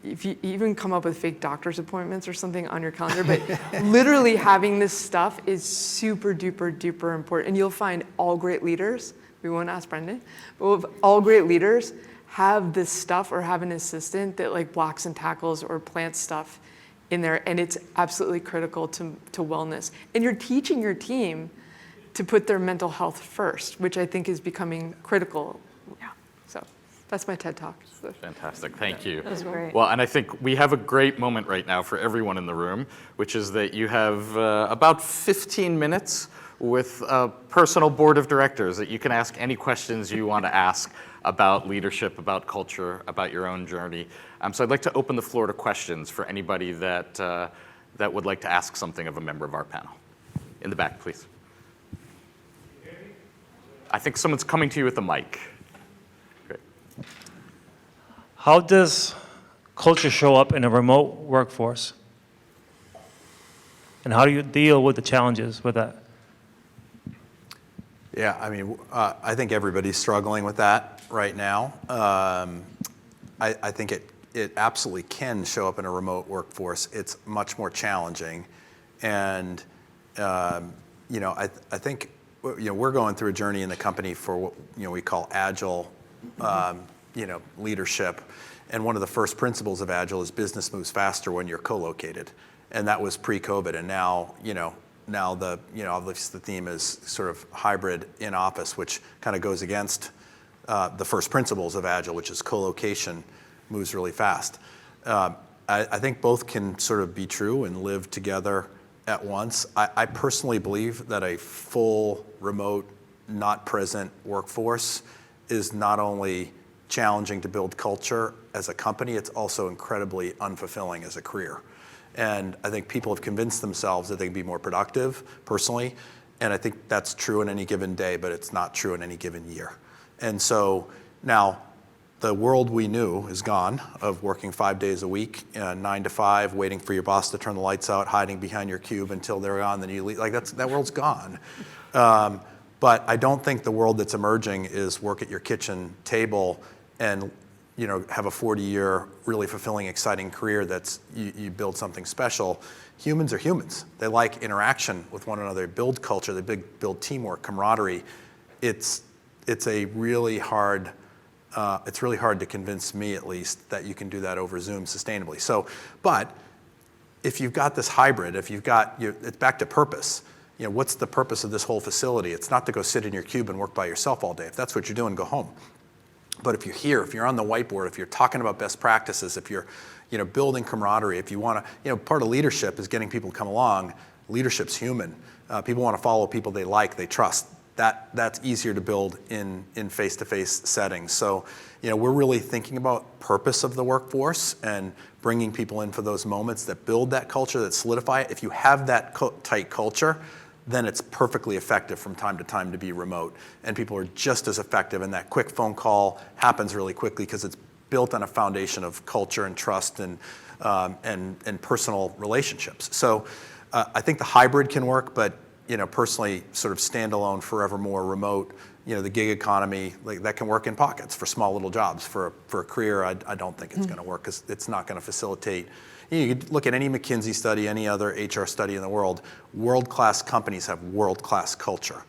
if you even come up with fake doctor's appointments or something on your calendar, but literally having this stuff is super duper duper important. And you'll find all great leaders, we won't ask Brendan, but all great leaders have this stuff or have an assistant that like blocks and tackles or plants stuff in there. And it's absolutely critical to wellness. And you're teaching your team to put their mental health first, which I think is becoming critical. Yeah. So that's my TED Talk. Fantastic, thank you. That was great. Well, and I think we have a great moment right now for everyone in the room, which is that you have about 15 minutes with a personal board of directors that you can ask any questions you want to ask about leadership, about culture, about your own journey. So I'd like to open the floor to questions for anybody that would like to ask something of a member of our panel. In the back, please. I think someone's coming to you with a mic. Great. How does culture show up in a remote workforce? And how do you deal with the challenges with that? Yeah, I mean, I think everybody's struggling with that right now. I think it absolutely can show up in a remote workforce. It's much more challenging. And, I think, we're going through a journey in the company for what, we call agile, leadership. And one of the first principles of agile is business moves faster when you're co-located. And that was pre-COVID. And now, obviously the theme is sort of hybrid in office, which kind of goes against the first principles of agile, which is co-location moves really fast. I think both can sort of be true and live together at once. I personally believe that a full remote, not present workforce is not only challenging to build culture as a company, it's also incredibly unfulfilling as a career. And I think people have convinced themselves that they can be more productive personally. And I think that's true in any given day, but it's not true in any given year. And so now the world we knew is gone, of working 5 days a week, 9 to 5, waiting for your boss to turn the lights out, hiding behind your cube until they're on, then you leave. Like that world's gone. But I don't think the world that's emerging is work at your kitchen table and have a 40-year, really fulfilling, exciting career that's, you build something special. Humans are humans. They like interaction with one another. They build culture. They build teamwork, camaraderie. It's really hard to convince me, at least, that you can do that over Zoom sustainably. So, but if you've got this hybrid, if you've got, it's back to purpose. What's the purpose of this whole facility? It's not to go sit in your cube and work by yourself all day. If that's what you're doing, go home. But if you're here, if you're on the whiteboard, if you're talking about best practices, if you're building camaraderie, if you want to, part of leadership is getting people to come along. Leadership's human. People want to follow people they like, they trust. That's easier to build in face-to-face settings. So, we're really thinking about purpose of the workforce and bringing people in for those moments that build that culture, that solidify it. If you have that tight culture, then it's perfectly effective from time to time to be remote. And people are just as effective, and that quick phone call happens really quickly because it's built on a foundation of culture and trust and personal relationships. So I think the hybrid can work, but personally, sort of standalone, forevermore, remote, the gig economy, like that can work in pockets for small little jobs. For a career, I don't think it's going to work because it's not going to facilitate. You could look at any McKinsey study, any other HR study in the world. World-class companies have world-class culture.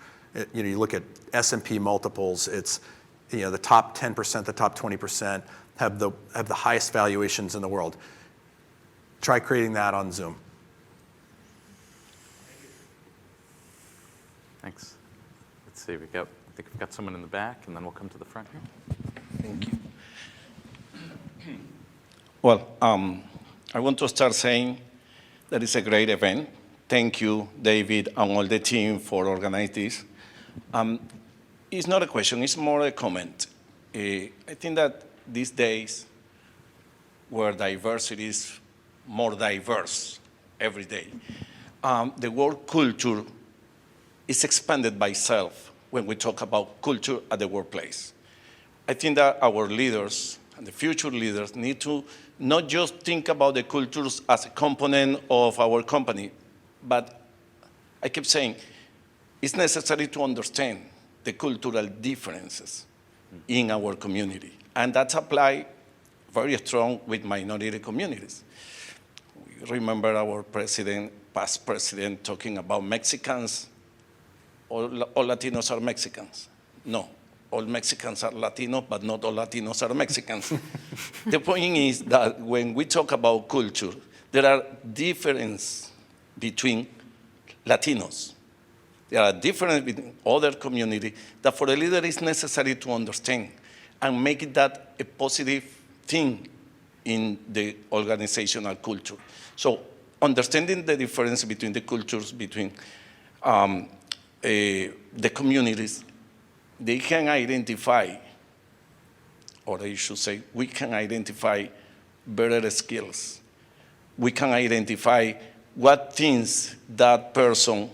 You look at S&P multiples. It's the top 10%, the top 20% have the highest valuations in the world. Try creating that on Zoom. Thanks. Let's see, I think we've got someone in the back, and then we'll come to the front here. Thank you. Well, I want to start saying that it's a great event. Thank you, David, and all the team for organizing this. It's not a question, it's more a comment. I think that these days, where diversity is more diverse every day, the word culture is expanded by itself when we talk about culture at the workplace. I think that our leaders and the future leaders need to not just think about the cultures as a component of our company, but I keep saying it's necessary to understand the cultural differences in our community. And that's applied very strong with minority communities. We remember our past president talking about Mexicans. All Latinos are Mexicans. No, all Mexicans are Latinos, but not all Latinos are Mexicans. The point is that when we talk about culture, there are differences between Latinos. There are differences between other communities that for a leader is necessary to understand and make that a positive thing in the organizational culture. So understanding the difference between the cultures, between the communities, they can identify, or I should say, we can identify better skills. We can identify what things that person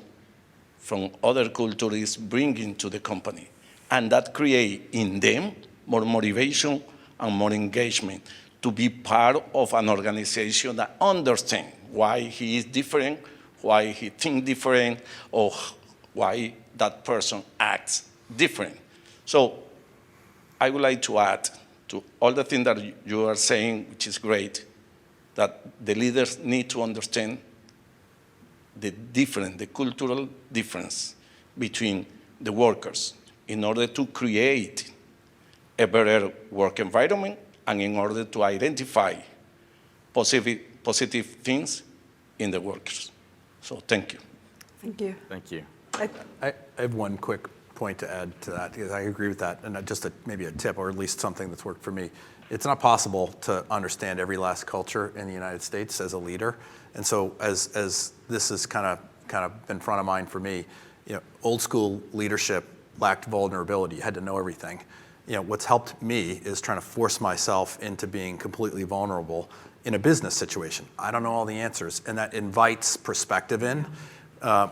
from other culture is bringing to the company. And that create in them more motivation and more engagement to be part of an organization that understands why he is different, why he thinks different, or why that person acts different. So I would like to add to all the things that you are saying, which is great, that the leaders need to understand the cultural difference between the workers in order to create a better work environment and in order to identify positive things in the workers. So thank you. Thank you. Thank you. I have one quick point to add to that, because I agree with that, and just maybe a tip, or at least something that's worked for me. It's not possible to understand every last culture in the United States as a leader, and so as this has kind of been front of mind for me, old school leadership lacked vulnerability. You had to know everything. What's helped me is trying to force myself into being completely vulnerable in a business situation. I don't know all the answers, and that invites perspective in,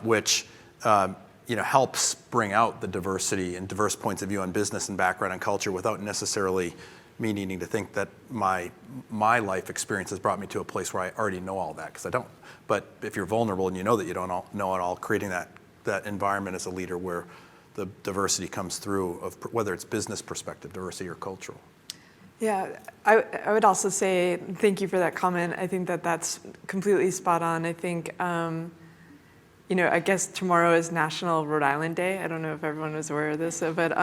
which helps bring out the diversity and diverse points of view on business and background and culture without necessarily me needing to think that my life experience has brought me to a place where I already know all that, because I don't. But if you're vulnerable and you know that you don't know it all, creating that environment as a leader where the diversity comes through, of whether it's business perspective, diversity, or cultural. Yeah, I would also say thank you for that comment. I think that that's completely spot on. I think, I guess tomorrow is National Rhode Island Day. I don't know if everyone was aware of this, but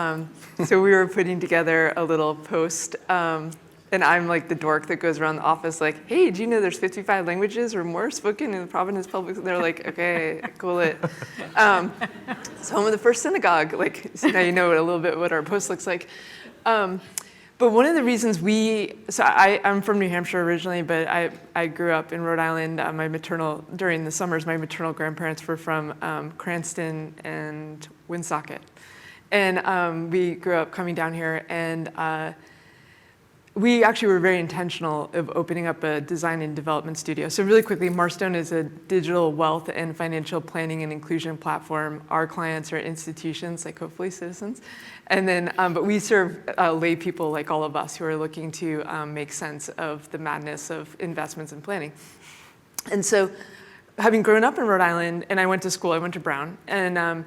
so we were putting together a little post, and I'm like the dork that goes around the office like, hey, do you know there's 55 languages or more spoken in the Providence Public? They're like, okay, cool it. It's home of the first synagogue. Like, so now you know a little bit what our post looks like. But one of the reasons I'm from New Hampshire originally, but I grew up in Rhode Island. During the summers, my maternal grandparents were from Cranston and Woonsocket. And we grew up coming down here, and we actually were very intentional of opening up a design and development studio. So really quickly, Marstone is a digital wealth and financial planning and inclusion platform. Our clients are institutions, like hopefully citizens. And then, but we serve lay people like all of us who are looking to make sense of the madness of investments and planning. And so having grown up in Rhode Island, and I went to school, I went to Brown, and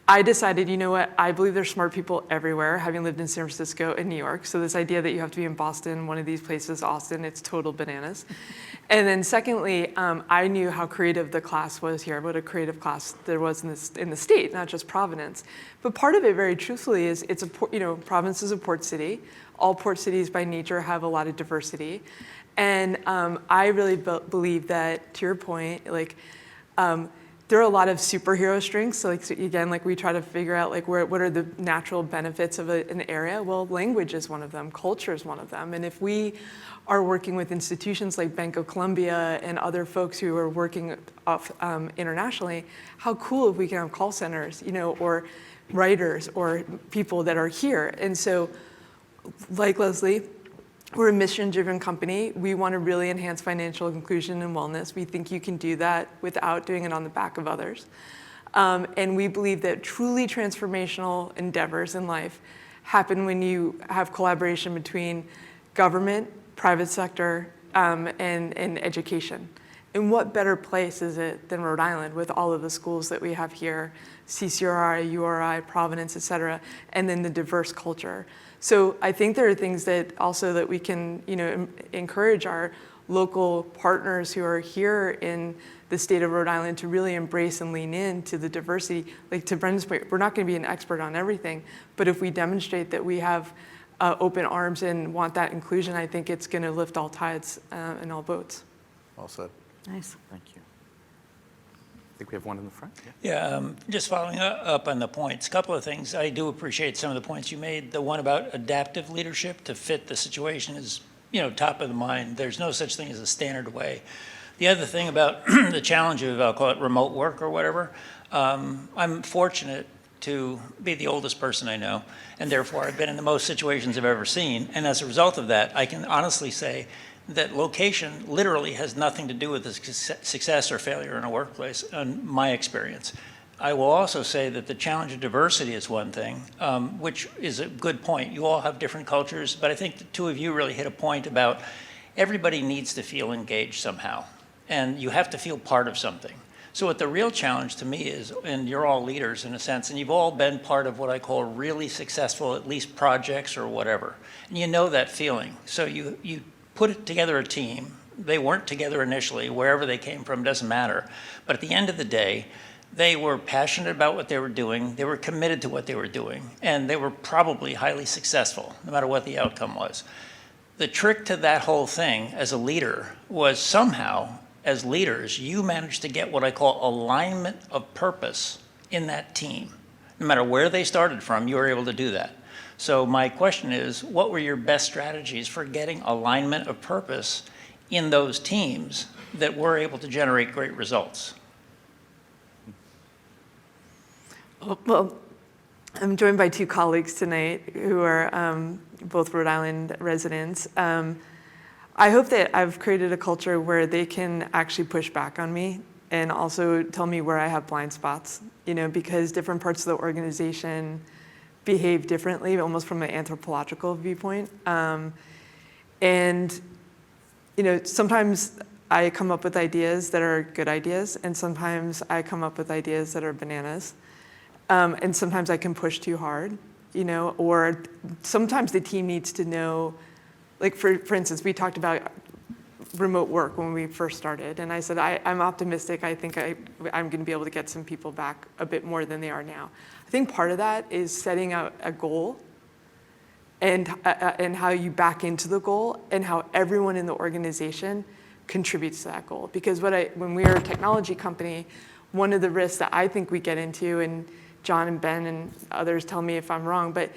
I decided, you know what, I believe there's smart people everywhere, having lived in San Francisco and New York. So this idea that you have to be in Boston, one of these places, Austin, it's total bananas. And then secondly, I knew how creative the class was here, what a creative class there was in the state, not just Providence. But part of it, very truthfully, is it's Providence is a port city. All port cities by nature have a lot of diversity. And I really believe that, to your point, there are a lot of superhero strengths. So again, we try to figure out what are the natural benefits of an area. Well, language is one of them. Culture is one of them. And if we are working with institutions like Bank of Columbia and other folks who are working internationally, how cool if we can have call centers, or writers or people that are here. And so, like Leslie, we're a mission-driven company. We want to really enhance financial inclusion and wellness. We think you can do that without doing it on the back of others. And we believe that truly transformational endeavors in life happen when you have collaboration between government, private sector, and education. And what better place is it than Rhode Island with all of the schools that we have here, CCRI, URI, Providence, et cetera, and then the diverse culture. So I think there are things that we can, encourage our local partners who are here in the state of Rhode Island to really embrace and lean into the diversity. Like to Brendan's point, we're not going to be an expert on everything, but if we demonstrate that we have open arms and want that inclusion, I think it's going to lift all tides and all boats. Well said. Nice. Thank you. I think we have one in the front. Yeah, just following up on the points, a couple of things. I do appreciate some of the points you made. The one about adaptive leadership to fit the situation is, top of the mind. There's no such thing as a standard way. The other thing about the challenge of, I'll call it remote work or whatever, I'm fortunate to be the oldest person I know, and therefore I've been in the most situations I've ever seen. And as a result of that, I can honestly say that location literally has nothing to do with the success or failure in a workplace, in my experience. I will also say that the challenge of diversity is one thing, which is a good point. You all have different cultures, but I think the two of you really hit a point about everybody needs to feel engaged somehow, and you have to feel part of something. So what the real challenge to me is, and you're all leaders in a sense, and you've all been part of what I call really successful, at least projects or whatever, and you know that feeling. So you put together a team. They weren't together initially, wherever they came from, doesn't matter. But at the end of the day, they were passionate about what they were doing, they were committed to what they were doing, and they were probably highly successful, no matter what the outcome was. The trick to that whole thing as a leader was somehow, as leaders, you managed to get what I call alignment of purpose in that team. No matter where they started from, you were able to do that. So my question is, what were your best strategies for getting alignment of purpose in those teams that were able to generate great results? Well, I'm joined by two colleagues tonight who are both Rhode Island residents. I hope that I've created a culture where they can actually push back on me and also tell me where I have blind spots, because different parts of the organization behave differently, almost from an anthropological viewpoint. And sometimes I come up with ideas that are good ideas, and sometimes I come up with ideas that are bananas. And sometimes I can push too hard, or sometimes the team needs to know, like for instance, we talked about remote work when we first started, and I said, I'm optimistic. I think I'm going to be able to get some people back a bit more than they are now. I think part of that is setting out a goal and how you back into the goal and how everyone in the organization contributes to that goal. Because when we are a technology company, one of the risks that I think we get into, and John and Ben and others tell me if I'm wrong, but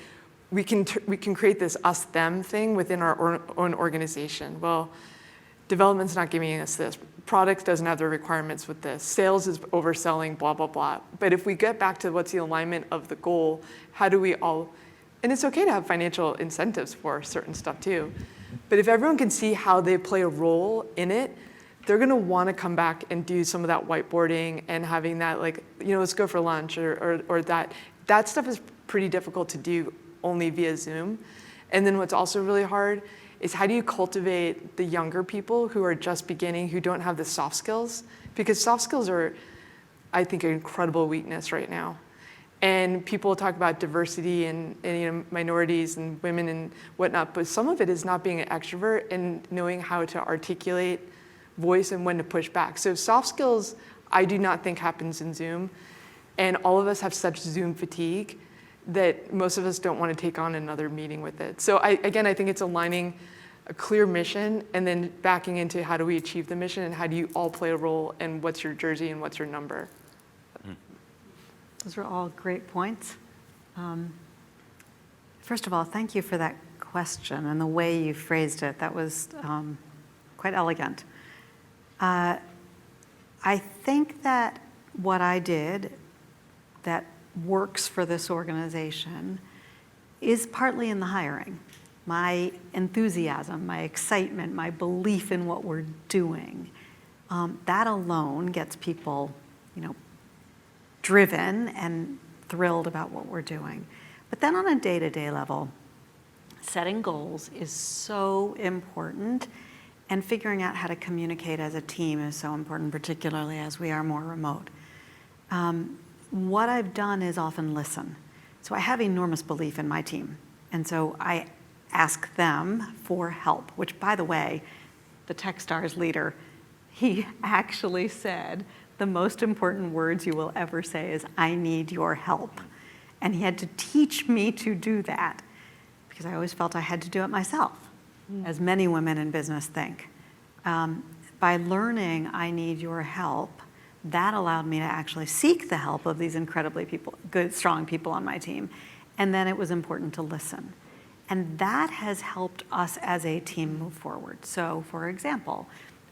we can create this us-them thing within our own organization. Well, development's not giving us this. Products doesn't have the requirements with this. Sales is overselling, blah, blah, blah. But if we get back to what's the alignment of the goal, how do we all, and it's okay to have financial incentives for certain stuff too, but if everyone can see how they play a role in it, they're gonna wanna come back and do some of that whiteboarding and having that, like, let's go for lunch or that. That stuff is pretty difficult to do only via Zoom. And then what's also really hard is how do you cultivate the younger people who are just beginning, who don't have the soft skills? Because soft skills are, I think, an incredible weakness right now. And people talk about diversity and minorities and women and whatnot, but some of it is not being an extrovert and knowing how to articulate voice and when to push back. So soft skills, I do not think happens in Zoom. And all of us have such Zoom fatigue that most of us don't want to take on another meeting with it. So I think it's aligning a clear mission and then backing into how do we achieve the mission and how do you all play a role and what's your jersey and what's your number. Those are all great points. First of all, thank you for that question and the way you phrased it. That was quite elegant. I think that what I did that works for this organization is partly in the hiring. My enthusiasm, my excitement, my belief in what we're doing, that alone gets people, driven and thrilled about what we're doing. But then on a day-to-day level, setting goals is so important, and figuring out how to communicate as a team is so important, particularly as we are more remote. What I've done is often listen. So I have enormous belief in my team, and so I ask them for help, which, by the way, the Techstars leader, he actually said, the most important words you will ever say is, I need your help. And he had to teach me to do that because I always felt I had to do it myself, as many women in business think. By learning I need your help, that allowed me to actually seek the help of these incredibly good, strong people on my team. And then it was important to listen. And that has helped us as a team move forward. So for example,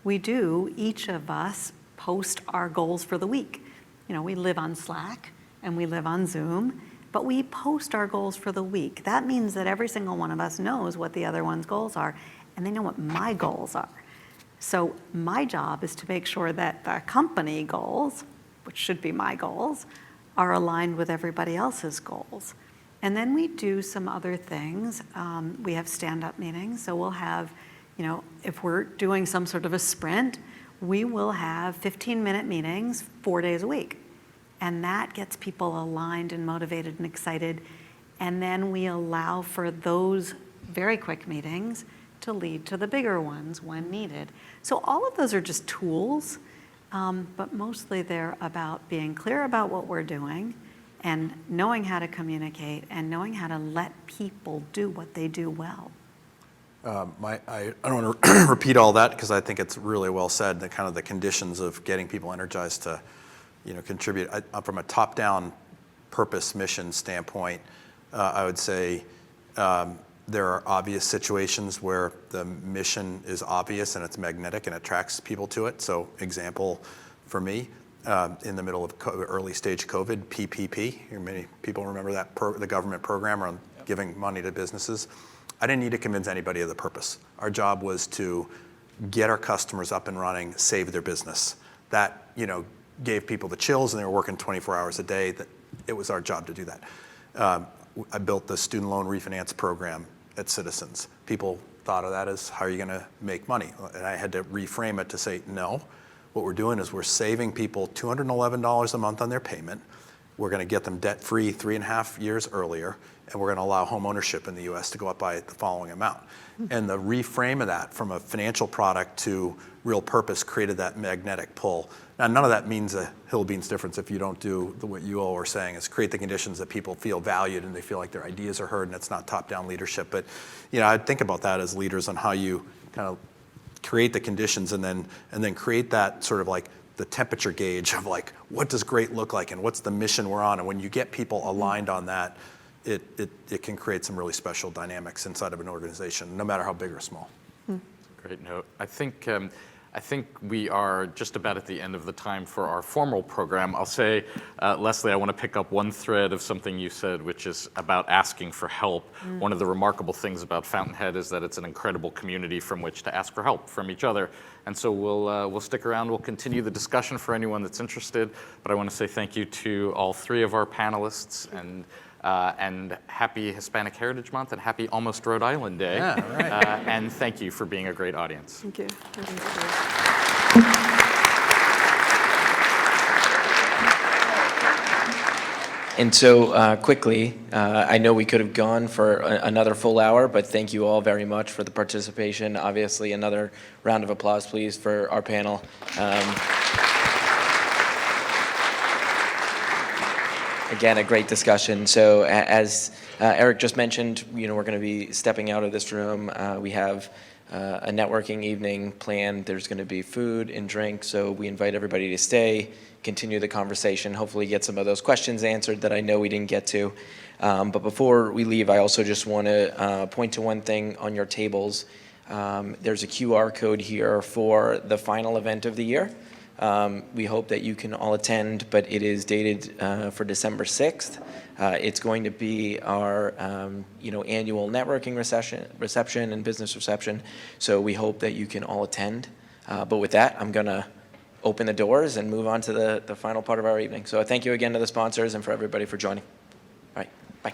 each of us post our goals for the week. We live on Slack and we live on Zoom, but we post our goals for the week. That means that every single one of us knows what the other one's goals are, and they know what my goals are. So my job is to make sure that the company goals, which should be my goals, are aligned with everybody else's goals. And then we do some other things. We have stand-up meetings, so we'll have, if we're doing some sort of a sprint, we will have 15-minute meetings 4 days a week. And that gets people aligned and motivated and excited. And then we allow for those very quick meetings to lead to the bigger ones when needed. So all of those are just tools, but mostly they're about being clear about what we're doing and knowing how to communicate and knowing how to let people do what they do well. I don't want to repeat all that because I think it's really well said, the kind of the conditions of getting people energized to contribute. From a top-down purpose mission standpoint, I would say there are obvious situations where the mission is obvious and it's magnetic and attracts people to it. So example for me, in the middle of early stage COVID, PPP, many people remember that, the government program around giving money to businesses. I didn't need to convince anybody of the purpose. Our job was to get our customers up and running, save their business. That, gave people the chills and they were working 24 hours a day. It was our job to do that. I built the student loan refinance program at Citizens. People thought of that as, how are you gonna make money? And I had to reframe it to say, no, what we're doing is we're saving people $211 a month on their payment, We're going to get them debt-free 3.5 years earlier, and we're going to allow home ownership in the U.S. to go up by the following amount. And the reframe of that from a financial product to real purpose created that magnetic pull. Now, none of that means a hill beans difference if you don't do what you all were saying, is create the conditions that people feel valued and they feel like their ideas are heard, and it's not top-down leadership. But I'd think about that as leaders on how you kind of create the conditions and then create that sort of like the temperature gauge of like, what does great look like and what's the mission we're on? And when you get people aligned on that, it can create some really special dynamics inside of an organization, no matter how big or small. Great note. I think we are just about at the end of the time for our formal program. I'll say, Leslie, I want to pick up one thread of something you said, which is about asking for help. One of the remarkable things about Fountainhead is that it's an incredible community from which to ask for help from each other. And so we'll stick around. We'll continue the discussion for anyone that's interested. But I want to say thank you to all three of our panelists, and happy Hispanic Heritage Month and happy almost Rhode Island Day. Yeah, all right. And thank you for being a great audience. Thank you. And so quickly, I know we could have gone for another full hour, but thank you all very much for the participation. Obviously, another round of applause, please, for our panel. Again, a great discussion. So as Eric just mentioned, we're going to be stepping out of this room. We have a networking evening planned. There's going to be food and drink, so we invite everybody to stay, continue the conversation, hopefully get some of those questions answered that I know we didn't get to. But before we leave, I also just want to point to one thing on your tables. There's a QR code here for the final event of the year. We hope that you can all attend, but it is dated for December 6th. It's going to be our annual networking reception and business reception, so we hope that you can all attend. But with that, I'm going to open the doors and move on to the final part of our evening. So thank you again to the sponsors and for everybody for joining. All right, bye.